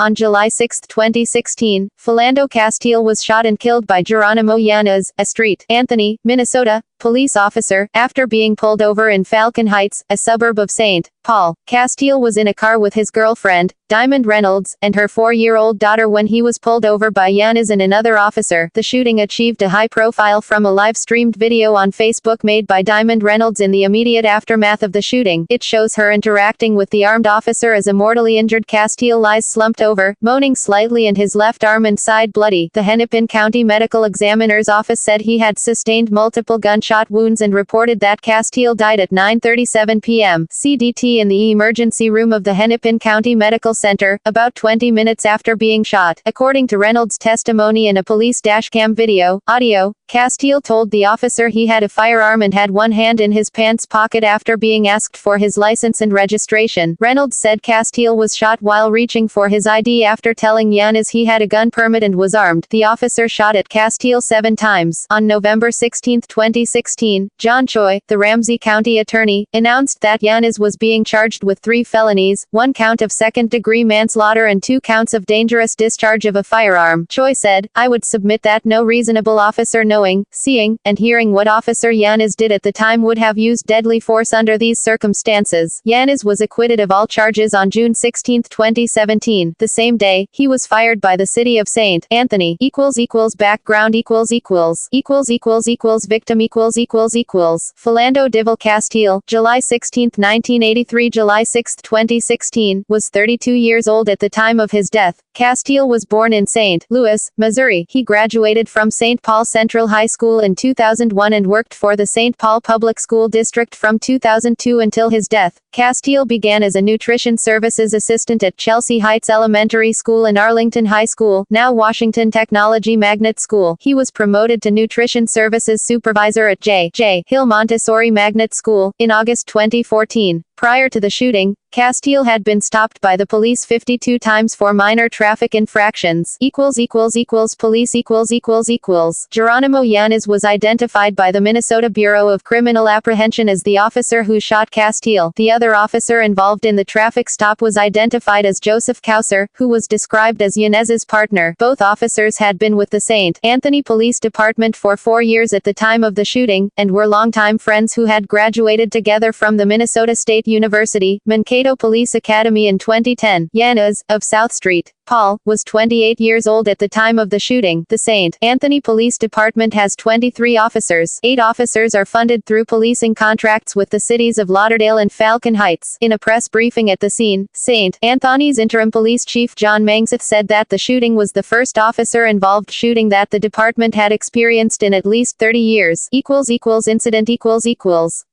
On July 6, 2016, Philando Castile was shot and killed by Jeronimo Yanez, a St. Anthony, Minnesota, police officer, after being pulled over in Falcon Heights, a suburb of St. Paul. Castile was in a car with his girlfriend, Diamond Reynolds, and her 4-year-old daughter when he was pulled over by Yanez and another officer. The shooting achieved a high profile from a live-streamed video on Facebook made by Diamond Reynolds in the immediate aftermath of the shooting. It shows her interacting with the armed officer as a mortally injured Castile lies slumped over, moaning slightly, and his left arm and side bloody. The Hennepin County Medical Examiner's Office said he had sustained multiple gunshot wounds and reported that Castile died at 9:37 p.m. CDT in the emergency room of the Hennepin County Medical Center, about 20 minutes after being shot. According to Reynolds' testimony in a police dashcam audio, Castile told the officer he had a firearm and had one hand in his pants pocket after being asked for his license and registration. Reynolds said Castile was shot while reaching for his ID after telling Yanez he had a gun permit and was armed. The officer shot at Castile 7 times. On November 16, 2016, John Choi, the Ramsey County attorney, announced that Yanez was being charged with 3 felonies, 1 count of second-degree manslaughter and 2 counts of dangerous discharge of a firearm. Choi said, "I would submit that no reasonable officer knowing, seeing, and hearing what Officer Yanez did at the time would have used deadly force under these circumstances." Yanez was acquitted of all charges on June 16, 2017. The same day, he was fired by the city of St. Anthony. Background victim Philando Divil Castile, July 16, 1983 July 6, 2016, was 32 years old at the time of his death. Castile was born in St. Louis, Missouri. He graduated from St. Paul Central High School in 2001 and worked for the St. Paul Public School District from 2002 until his death. Castile began as a nutrition services assistant at Chelsea Heights Elementary School and Arlington High School, now Washington Technology Magnet School. He was promoted to nutrition services supervisor at J. Hill Montessori Magnet School in August 2014. Prior to the shooting, Castile had been stopped by the police 52 times for minor traffic infractions. Police Jeronimo Yanez was identified by the Minnesota Bureau of Criminal Apprehension as the officer who shot Castile. The other officer involved in the traffic stop was identified as Joseph Kauser, who was described as Yanez's partner. Both officers had been with the St. Anthony Police Department for 4 years at the time of the shooting, and were longtime friends who had graduated together from the Minnesota State University, Mankato Police Academy in 2010. Yanez, of South St. Paul, was 28 years old at the time of the shooting. The St. Anthony Police Department has 23 officers. 8 officers are funded through policing contracts with the cities of Lauderdale and Falcon Heights. In a press briefing at the scene, St. Anthony's interim police chief John Mangseth said that the shooting was the first officer-involved shooting that the department had experienced in at least 30 years. Incident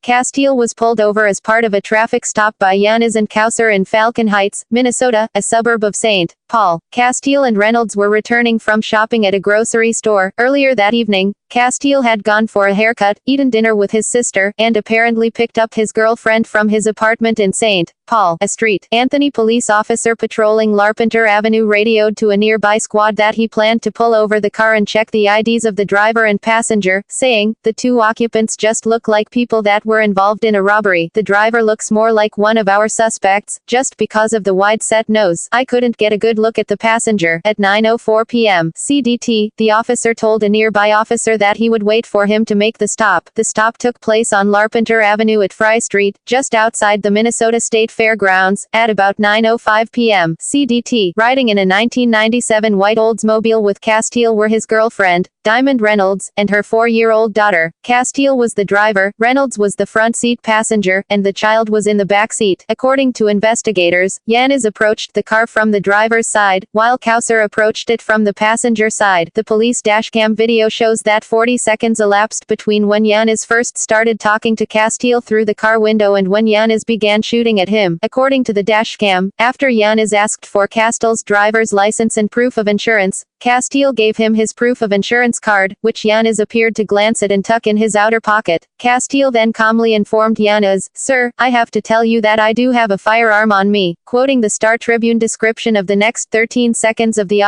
Castile was pulled over as part of a traffic stop by Yanez and Kauser in Falcon Heights, Minnesota, a suburb of St. Paul. Castile and Reynolds were returning from shopping at a grocery store. Earlier that evening, Castile had gone for a haircut, eaten dinner with his sister, and apparently picked up his girlfriend from his apartment in St. Paul. A St. Anthony police officer patrolling Larpenteur Avenue radioed to a nearby squad that he planned to pull over the car and check the IDs of the driver and passenger, saying, "The 2 occupants just look like people that were involved in a robbery. The driver looks more like one of our suspects, just because of the wide-set nose. I couldn't get a good look at the passenger." At 9:04 p.m. CDT, the officer told a nearby officer that he would wait for him to make the stop. The stop took place on Larpenteur Avenue at Fry Street, just outside the Minnesota State Fairgrounds, at about 9:05 p.m. CDT. Riding in a 1997 white Oldsmobile with Castile were his girlfriend, Diamond Reynolds, and her 4-year-old daughter. Castile was the driver, Reynolds was the front seat passenger, and the child was in the back seat. According to investigators, Yanez approached the car from the driver's side, while Kauser approached it from the passenger side. The police dashcam video shows that 40 seconds elapsed between when Yanez first started talking to Castile through the car window and when Yanez began shooting at him. According to the dashcam, after Yanez asked for Castile's driver's license and proof of insurance, Castile gave him his proof of insurance card, which Yanez appeared to glance at and tuck in his outer pocket. Castile then calmly informed Yanez, "Sir, I have to tell you that I do have a firearm on me," quoting the Star Tribune description of the next 13 seconds of the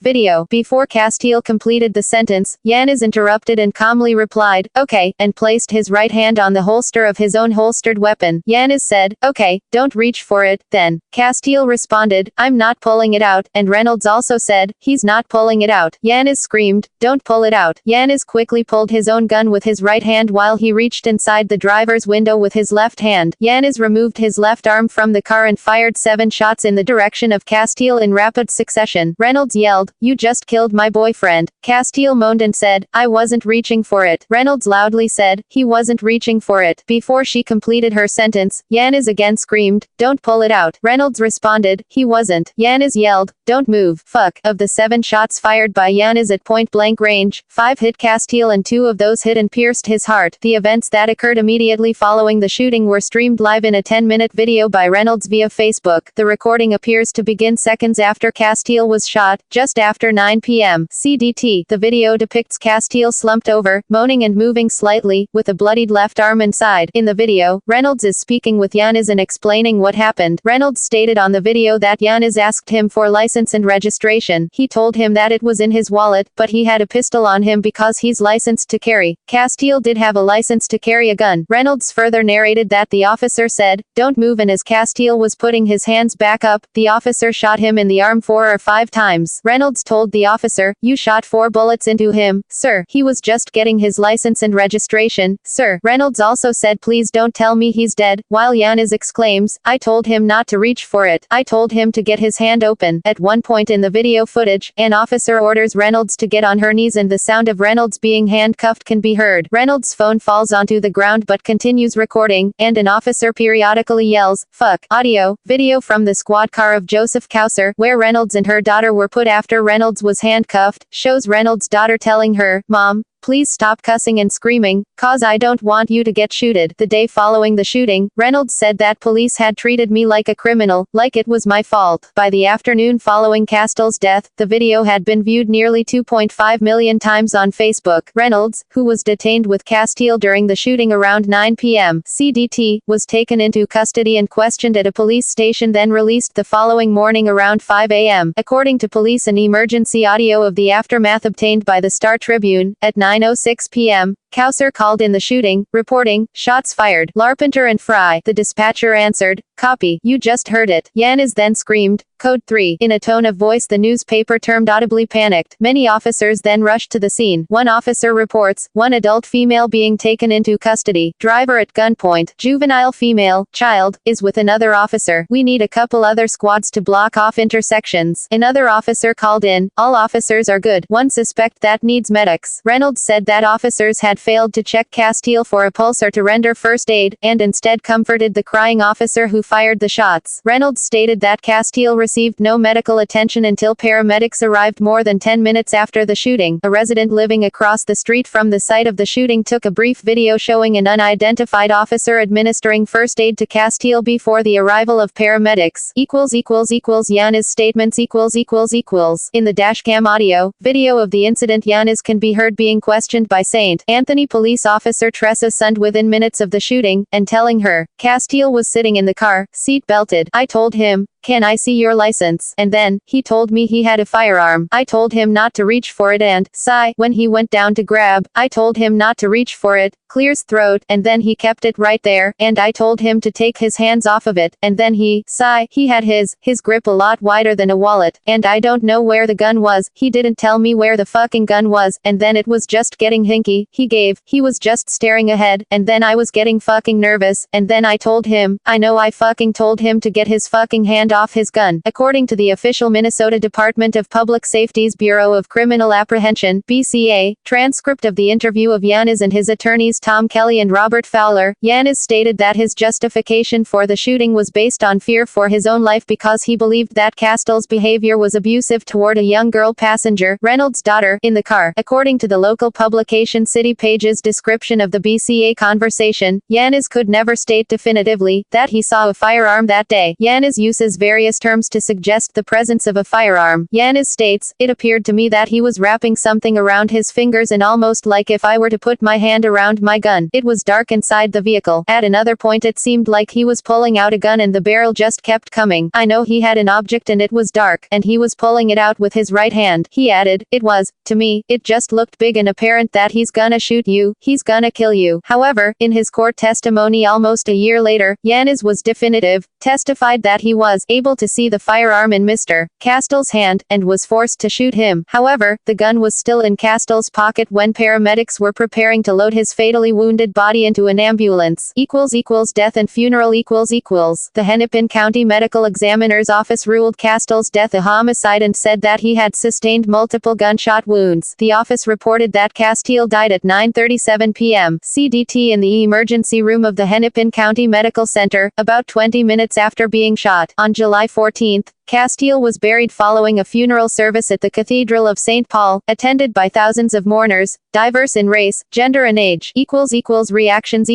video. Before Castile completed the sentence, Yanez interrupted interrupted and calmly replied, "Okay," and placed his right hand on the holster of his own holstered weapon. Yanez said, "Okay, don't reach for it, then." Castile responded, "I'm not pulling it out," and Reynolds also said, "He's not pulling it out." Yanez screamed, "Don't pull it out." Yanez quickly pulled his own gun with his right hand while he reached inside the driver's window with his left hand. Yanez removed his left arm from the car and fired 7 shots in the direction of Castile in rapid succession. Reynolds yelled, "You just killed my boyfriend." Castile moaned and said, "I wasn't reaching for it." Reynolds loudly said, "He wasn't reaching for it." Before she completed her sentence, Yanez again screamed, "Don't pull it out." Reynolds responded, "He wasn't." Yanez yelled, "Don't move." Fuck. Of the 7 shots fired by Yanez at point-blank range, 5 hit Castile and 2 of those hit and pierced his heart. The events that occurred immediately following the shooting were streamed live in a 10-minute video by Reynolds via Facebook. The recording appears to begin seconds after Castile was shot, just after 9 p.m. CDT. The video depicts Castile slumped over, moaning and moving slightly, with a bloodied left arm and side. In the video, Reynolds is speaking with Yanez and explaining what happened. Reynolds stated on the video that Yanez asked him for license and registration. He told him that it was in his wallet, but he had a pistol on him because he's licensed to carry. Castile did have a license to carry a gun. Reynolds further narrated that the officer said, "Don't move," and as Castile was putting his hands back up, the officer shot him in the arm 4 or 5 times. Reynolds told the officer, "You shot 4 bullets into him, sir. He was just getting his license and registration, sir." Reynolds also said, "Please don't tell me he's dead," while Yanez exclaims, "I told him not to reach for it. I told him to get his hand open." At one point in the video footage, an officer orders Reynolds to get on her knees and the sound of Reynolds being handcuffed can be heard. Reynolds' phone falls onto the ground but continues recording, and an officer periodically yells, "Fuck." Audio, video from the squad car of Joseph Causer, where Reynolds and her daughter were put after Reynolds was handcuffed, shows Reynolds' daughter telling her, "Mom, please stop cussing and screaming, cause I don't want you to get shooted." The day following the shooting, Reynolds said that police had treated me like a criminal, like it was my fault. By the afternoon following Castile's death, the video had been viewed nearly 2.5 million times on Facebook. Reynolds, who was detained with Castile during the shooting around 9 p.m. CDT, was taken into custody and questioned at a police station, then released the following morning around 5 a.m. According to police, an emergency audio of the aftermath obtained by the Star Tribune, at 9:06 p.m., Causer called in the shooting, reporting, "Shots fired. Larpenter and Fry." The dispatcher answered, "Copy. You just heard it." Yanez then screamed, "Code 3. In a tone of voice the newspaper termed audibly panicked. Many officers then rushed to the scene. One officer reports, 1 adult female being taken into custody. Driver at gunpoint. Juvenile female, child, is with another officer. We need a couple other squads to block off intersections. Another officer called in, "All officers are good. One suspect that needs medics." Reynolds said that officers had failed to check Castile for a pulse or to render first aid, and instead comforted the crying officer who fired the shots. Reynolds stated that Castile received no medical attention until paramedics arrived more than 10 minutes after the shooting. A resident living across the street from the site of the shooting took a brief video showing an unidentified officer administering first aid to Castile before the arrival of paramedics. Yanez statements In the dashcam audio, video of the incident, Yanez can be heard being questioned by St. Anthony police officer Tressa Sund within minutes of the shooting, and telling her, Castile was sitting in the car, seat belted. I told him, "Can I see your license?" And then, he told me he had a firearm. I told him not to reach for it and, when he went down to grab, I told him not to reach for it, clears throat, and then he kept it right there, and I told him to take his hands off of it, and then he had his grip a lot wider than a wallet, and I don't know where the gun was, he didn't tell me where the fucking gun was, and then it was just getting hinky, he was just staring ahead, and then I was getting fucking nervous, and then I told him, I know I fucking told him to get his fucking hand off his gun. According to the official Minnesota Department of Public Safety's Bureau of Criminal Apprehension, BCA, transcript of the interview of Yanez and his attorneys Tom Kelly and Robert Fowler, Yanez stated that his justification for the shooting was based on fear for his own life because he believed that Castile's behavior was abusive toward a young girl passenger, Reynolds' daughter, in the car. According to the local publication City Page's description of the BCA conversation, Yanez could never state definitively that he saw a firearm that day. Yanez uses his various terms to suggest the presence of a firearm. Yanez states, "It appeared to me that he was wrapping something around his fingers and almost like if I were to put my hand around my gun. It was dark inside the vehicle. At another point it seemed like he was pulling out a gun and the barrel just kept coming. I know he had an object and it was dark, and he was pulling it out with his right hand." He added, "It was, to me, it just looked big and apparent that he's gonna shoot you, he's gonna kill you." However, in his court testimony almost a year later, Yanez was definitive, testified that he was able to see the firearm in Mr. Castile's hand, and was forced to shoot him. However, the gun was still in Castile's pocket when paramedics were preparing to load his fatally wounded body into an ambulance. Death and funeral The Hennepin County Medical Examiner's Office ruled Castile's death a homicide and said that he had sustained multiple gunshot wounds. The office reported that Castile died at 9:37 p.m. CDT in the emergency room of the Hennepin County Medical Center, about 20 minutes after being shot. On July 14, Castile was buried following a funeral service at the Cathedral of St. Paul, attended by thousands of mourners, diverse in race, gender and age. Reactions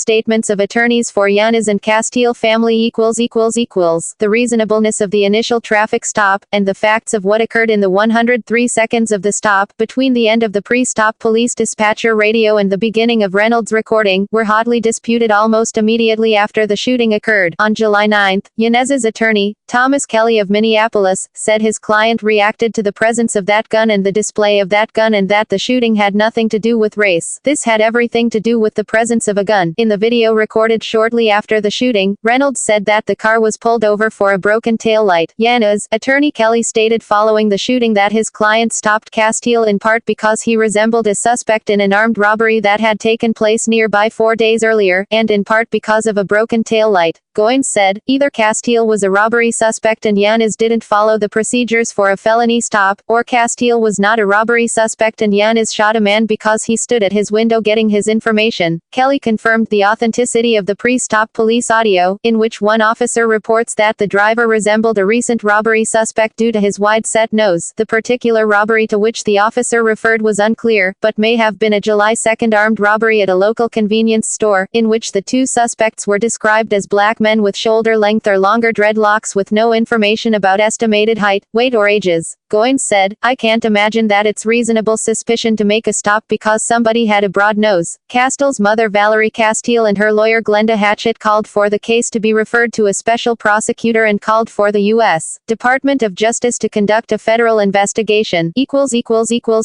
Statements of attorneys for Yanez and Castile family The reasonableness of the initial traffic stop, and the facts of what occurred in the 103 seconds of the stop, between the end of the pre-stop police dispatcher radio and the beginning of Reynolds' recording, were hotly disputed almost immediately after the shooting occurred. On July 9, Yanez's attorney, Thomas Kelly of Minneapolis, said his client reacted to the presence of that gun and the display of that gun and that the shooting had nothing to do with race. This had everything to do with the presence of a gun. In the video recorded shortly after the shooting, Reynolds said that the car was pulled over for a broken taillight. Yanez, attorney Kelly stated following the shooting that his client stopped Castile in part because he resembled a suspect in an armed robbery that had taken place nearby 4 days earlier, and in part because of a broken taillight. Goins said, either Castile was a robbery suspect and Yanez didn't follow the procedures for a felony stop, or Castile was not a robbery suspect and Yanez shot a man because he stood at his window getting his information. Kelly confirmed the authenticity of the pre-stop police audio, in which one officer reports that the driver resembled a recent robbery suspect due to his wide-set nose. The particular robbery to which the officer referred was unclear, but may have been a July 2 armed robbery at a local convenience store, in which the two suspects were described as black men with shoulder-length or longer dreadlocks with no information about estimated height, weight or ages. Goins said, "I can't imagine that it's reasonable suspicion to make a stop because somebody had a broad nose." Castile's mother Valerie Castile and her lawyer Glenda Hatchett called for the case to be referred to a special prosecutor and called for the U.S. Department of Justice to conduct a federal investigation.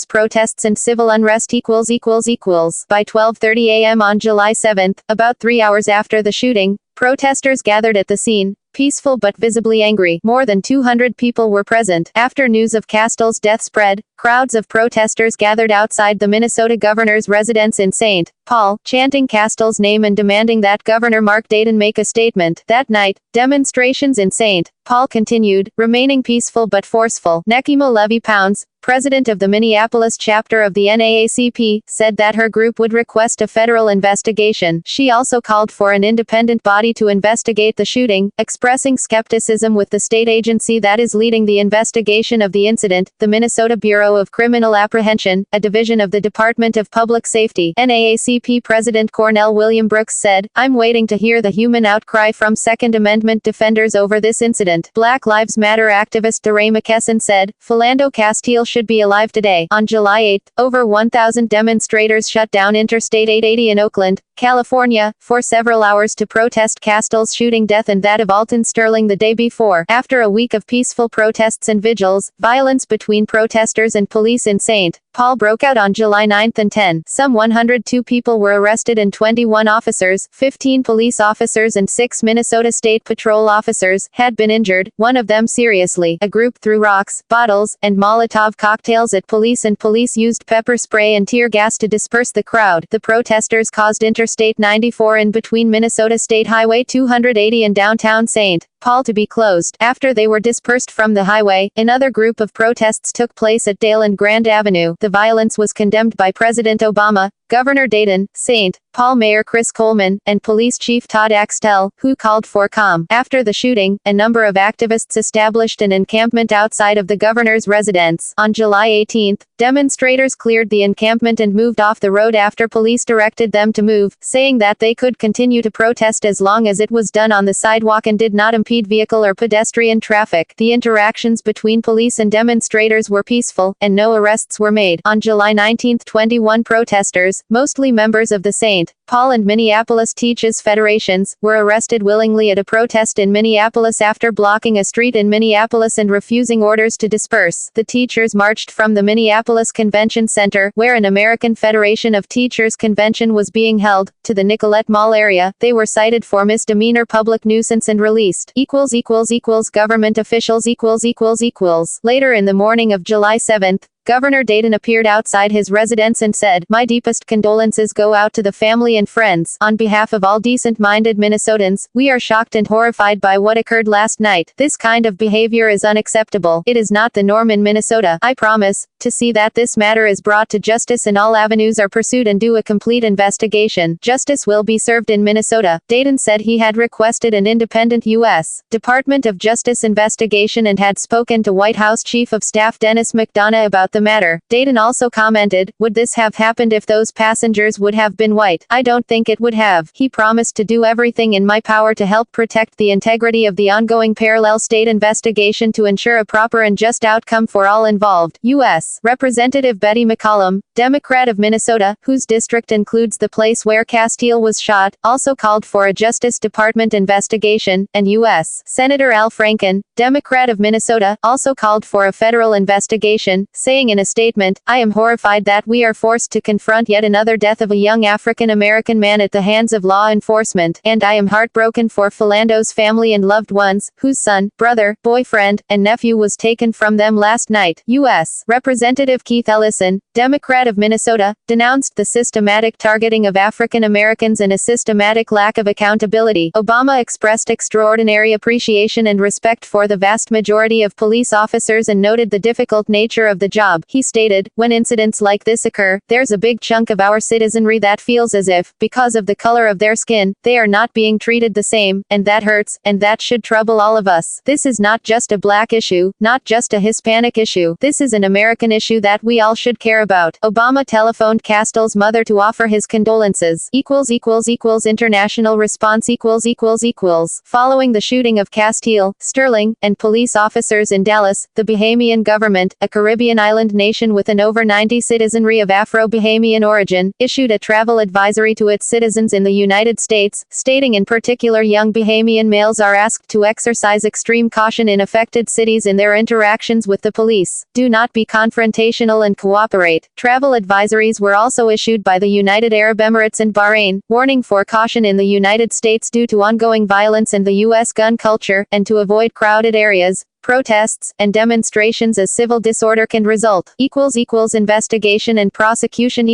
Protests and civil unrest By 12:30 a.m. on July 7, about 3 hours after the shooting, protesters gathered at the scene, peaceful but visibly angry. More than 200 people were present. After news of Castile's death spread, crowds of protesters gathered outside the Minnesota governor's residence in St. Paul, chanting Castile's name and demanding that Governor Mark Dayton make a statement. That night, demonstrations in St. Paul continued, remaining peaceful but forceful. Nekimo Levy-Pounds, president of the Minneapolis chapter of the NAACP, said that her group would request a federal investigation. She also called for an independent body to investigate the shooting, expressing skepticism with the state agency that is leading the investigation of the incident, the Minnesota Bureau of Criminal Apprehension, a division of the Department of Public Safety. NAACP President Cornell William Brooks said, "I'm waiting to hear the human outcry from Second Amendment defenders over this incident." Black Lives Matter activist DeRay McKesson said, "Philando Castile should be alive today." On July 8, over 1,000 demonstrators shut down Interstate 880 in Oakland, California, for several hours to protest Castile's shooting death and that of Alton Sterling the day before. After a week of peaceful protests and vigils, violence between protesters and police in St. Paul broke out on July 9 and 10. Some 102 people were arrested and 21 officers, 15 police officers and 6 Minnesota State Patrol officers, had been injured, one of them seriously. A group threw rocks, bottles, and Molotov cocktails at police and police used pepper spray and tear gas to disperse the crowd. The protesters caused Interstate 94 in between Minnesota State Highway 280 and downtown St. Paul to be closed. After they were dispersed from the highway, another group of protests took place at Dale and Grand Avenue. The violence was condemned by President Obama, Governor Dayton, St. Paul Mayor Chris Coleman, and Police Chief Todd Axtell, who called for calm. After the shooting, a number of activists established an encampment outside of the governor's residence. On July 18, demonstrators cleared the encampment and moved off the road after police directed them to move, saying that they could continue to protest as long as it was done on the sidewalk and did not impede vehicle or pedestrian traffic. The interactions between police and demonstrators were peaceful, and no arrests were made. On July 19, 21 protesters, mostly members of the St. Paul and Minneapolis Teachers Federations, were arrested willingly at a protest in Minneapolis after blocking a street in Minneapolis and refusing orders to disperse. The teachers marched from the Minneapolis Convention Center, where an American Federation of Teachers convention was being held, to the Nicollet Mall area. They were cited for misdemeanor public nuisance and released. Government officials Later in the morning of July 7, Governor Dayton appeared outside his residence and said, "My deepest condolences go out to the family and friends. On behalf of all decent-minded Minnesotans, we are shocked and horrified by what occurred last night. This kind of behavior is unacceptable. It is not the norm in Minnesota. I promise to see that this matter is brought to justice and all avenues are pursued and do a complete investigation. Justice will be served in Minnesota." Dayton said he had requested an independent U.S. Department of Justice investigation and had spoken to White House Chief of Staff Dennis McDonough about the matter. Dayton also commented, "Would this have happened if those passengers would have been white? I don't think it would have." He promised to do everything in my power to help protect the integrity of the ongoing parallel state investigation to ensure a proper and just outcome for all involved. U.S. Representative Betty McCollum, Democrat of Minnesota, whose district includes the place where Castile was shot, also called for a Justice Department investigation, and U.S. Senator Al Franken, Democrat of Minnesota, also called for a federal investigation, saying in a statement, "I am horrified that we are forced to confront yet another death of a young African-American man at the hands of law enforcement, and I am heartbroken for Philando's family and loved ones, whose son, brother, boyfriend, and nephew was taken from them last night." U.S. Representative Keith Ellison, Democrat of Minnesota, denounced the systematic targeting of African Americans and a systematic lack of accountability. Obama expressed extraordinary appreciation and respect for the vast majority of police officers and noted the difficult nature of the job. He stated, "When incidents like this occur, there's a big chunk of our citizenry that feels as if, because of the color of their skin, they are not being treated the same, and that hurts, and that should trouble all of us. This is not just a black issue, not just a Hispanic issue. This is an American issue that we all should care about." Obama telephoned Castile's mother to offer his condolences. International response Following the shooting of Castile, Sterling, and police officers in Dallas, the Bahamian government, a Caribbean island nation with an over 90 citizenry of Afro-Bahamian origin, issued a travel advisory to its citizens in the United States, stating in particular young Bahamian males are asked to exercise extreme caution in affected cities in their interactions with the police. Do not be confrontational and cooperate. Travel advisories were also issued by the United Arab Emirates and Bahrain, warning for caution in the United States due to ongoing violence and the U.S. gun culture, and to avoid crowded areas, protests, and demonstrations as civil disorder can result. Investigation and prosecution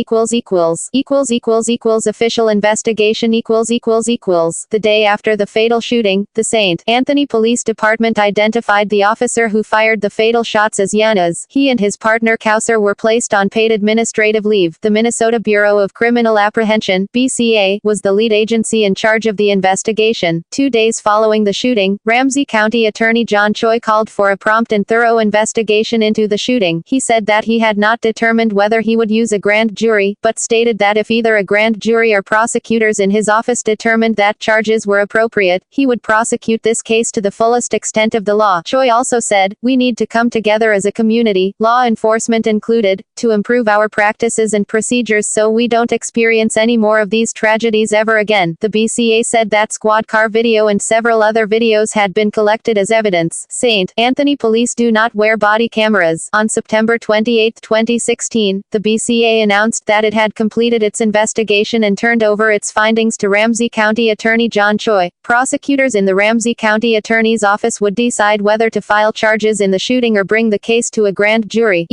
Official investigation The day after the fatal shooting, the St. Anthony Police Department identified the officer who fired the fatal shots as Yanez. He and his partner Kauser were placed on paid administrative leave. The Minnesota Bureau of Criminal Apprehension, BCA, was the lead agency in charge of the investigation. 2 days following the shooting, Ramsey County Attorney John Choi called for a prompt and thorough investigation into the shooting. He said that he had not determined whether he would use a grand jury, but stated that if either a grand jury or prosecutors in his office determined that charges were appropriate, he would prosecute this case to the fullest extent of the law. Choi also said, "We need to come together as a community, law enforcement included, to improve our practices and procedures so we don't experience any more of these tragedies ever again." The BCA said that squad car video and several other videos had been collected as evidence. St. Anthony police do not wear body cameras. On September 28, 2016, the BCA announced that it had completed its investigation and turned over its findings to Ramsey County Attorney John Choi. Prosecutors in the Ramsey County Attorney's Office would decide whether to file charges in the shooting or bring the case to a grand jury.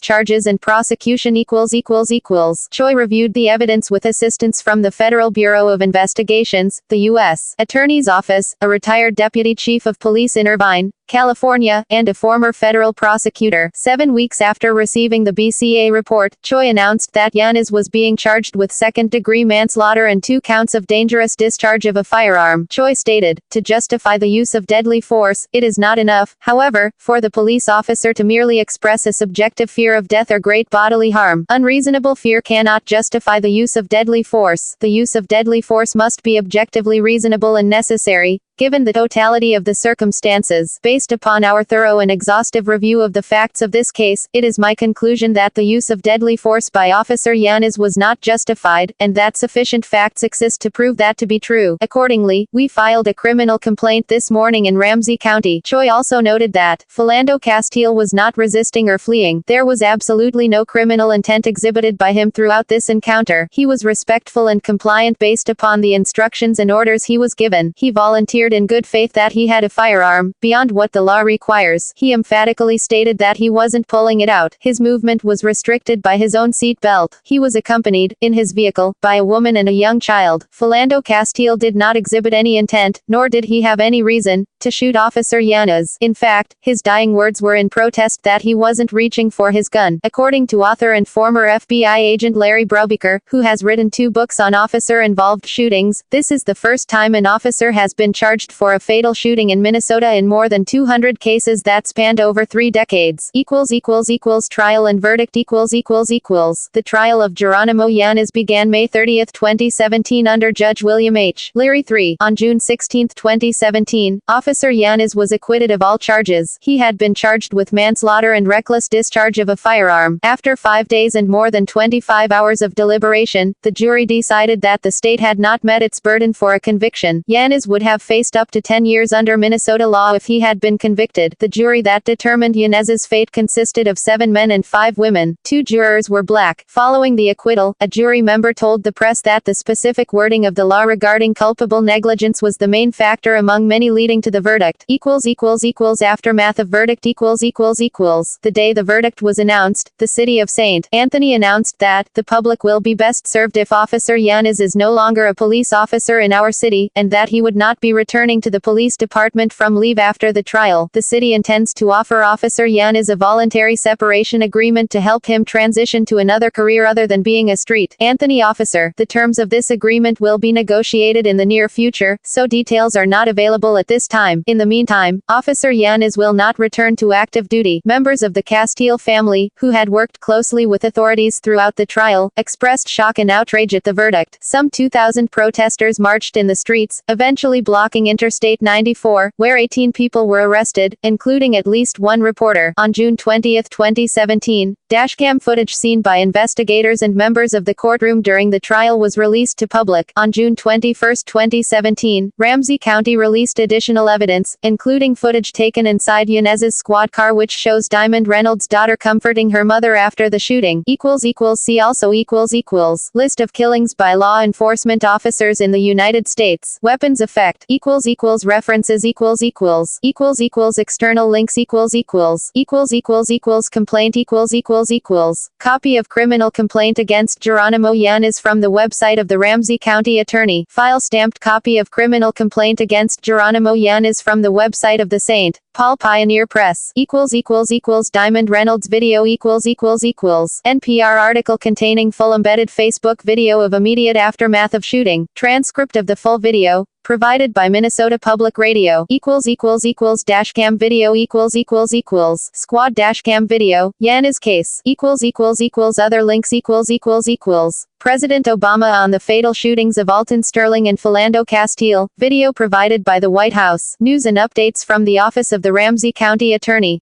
Charges and prosecution Choi reviewed the evidence with assistance from the Federal Bureau of Investigations, the U.S. Attorney's Office, a retired deputy chief of police in Irvine, California, and a former federal prosecutor. 7 weeks after receiving the BCA report, Choi announced that Yanez was being charged with second-degree manslaughter and 2 counts of dangerous discharge of a firearm. Choi stated, "To justify the use of deadly force, it is not enough, however, for the police officer to merely express a subjective fear of death or great bodily harm. Unreasonable fear cannot justify the use of deadly force. The use of deadly force must be objectively reasonable and necessary, given the totality of the circumstances. Based upon our thorough and exhaustive review of the facts of this case, it is my conclusion that the use of deadly force by Officer Yanez was not justified, and that sufficient facts exist to prove that to be true. Accordingly, we filed a criminal complaint this morning in Ramsey County." Choi also noted that Philando Castile was not resisting or fleeing. There was absolutely no criminal intent exhibited by him throughout this encounter. He was respectful and compliant based upon the instructions and orders he was given. He volunteered in good faith that he had a firearm, beyond what the law requires. He emphatically stated that he wasn't pulling it out. His movement was restricted by his own seat belt. He was accompanied, in his vehicle, by a woman and a young child. Philando Castile did not exhibit any intent, nor did he have any reason, to shoot Officer Yanez. In fact, his dying words were in protest that he wasn't reaching for his gun. According to author and former FBI agent Larry Brubaker, who has written 2 books on officer-involved shootings, this is the first time an officer has been charged for a fatal shooting in Minnesota in more than 200 cases that spanned over 3 decades. Trial and verdict. The trial of Jeronimo Yanez began May 30, 2017 under Judge William H. Leary III. On June 16, 2017, Officer Yanez was acquitted of all charges. He had been charged with manslaughter and reckless discharge of a firearm. After 5 days and more than 25 hours of deliberation, the jury decided that the state had not met its burden for a conviction. Yanez would have faced up to 10 years under Minnesota law if he had been convicted. The jury that determined Yanez's fate consisted of 7 men and 5 women. 2 jurors were black. Following the acquittal, a jury member told the press that the specific wording of the law regarding culpable negligence was the main factor among many leading to the verdict. Aftermath of verdict. The day the verdict was announced, the city of St. Anthony announced that the public will be best served if Officer Yanez is no longer a police officer in our city, and that he would not be returning to the police department from leave after the trial. The city intends to offer Officer Yanez a voluntary separation agreement to help him transition to another career other than being a street Anthony officer. The terms of this agreement will be negotiated in the near future, so details are not available at this time. In the meantime, Officer Yanez will not return to active duty. Members of the Castile family, who had worked closely with authorities throughout the trial, expressed shock and outrage at the verdict. Some 2,000 protesters marched in the streets, eventually blocking Interstate 94, where 18 people were arrested, including at least 1 reporter. On June 20, 2017, dashcam footage seen by investigators and members of the courtroom during the trial was released to public. On June 21, 2017, Ramsey County released additional evidence, including footage taken inside Yanez's squad car which shows Diamond Reynolds' daughter comforting her mother after the shooting. See also List of killings by law enforcement officers in the United States. Weapons effect. References. External links. Complaint. Copy of criminal complaint against Jeronimo Yanez from the website of the Ramsey County Attorney. File stamped copy of criminal complaint against Jeronimo Yanez from the website of the St. Paul Pioneer Press. Diamond Reynolds video. NPR article containing full embedded Facebook video of immediate aftermath of shooting. Transcript of the full video, provided by Minnesota Public Radio. Dashcam video. Squad dashcam video. Yanez case. Other links. President Obama on the fatal shootings of Alton Sterling and Philando Castile. Video provided by the White House. News and updates from the Office of the Ramsey County Attorney.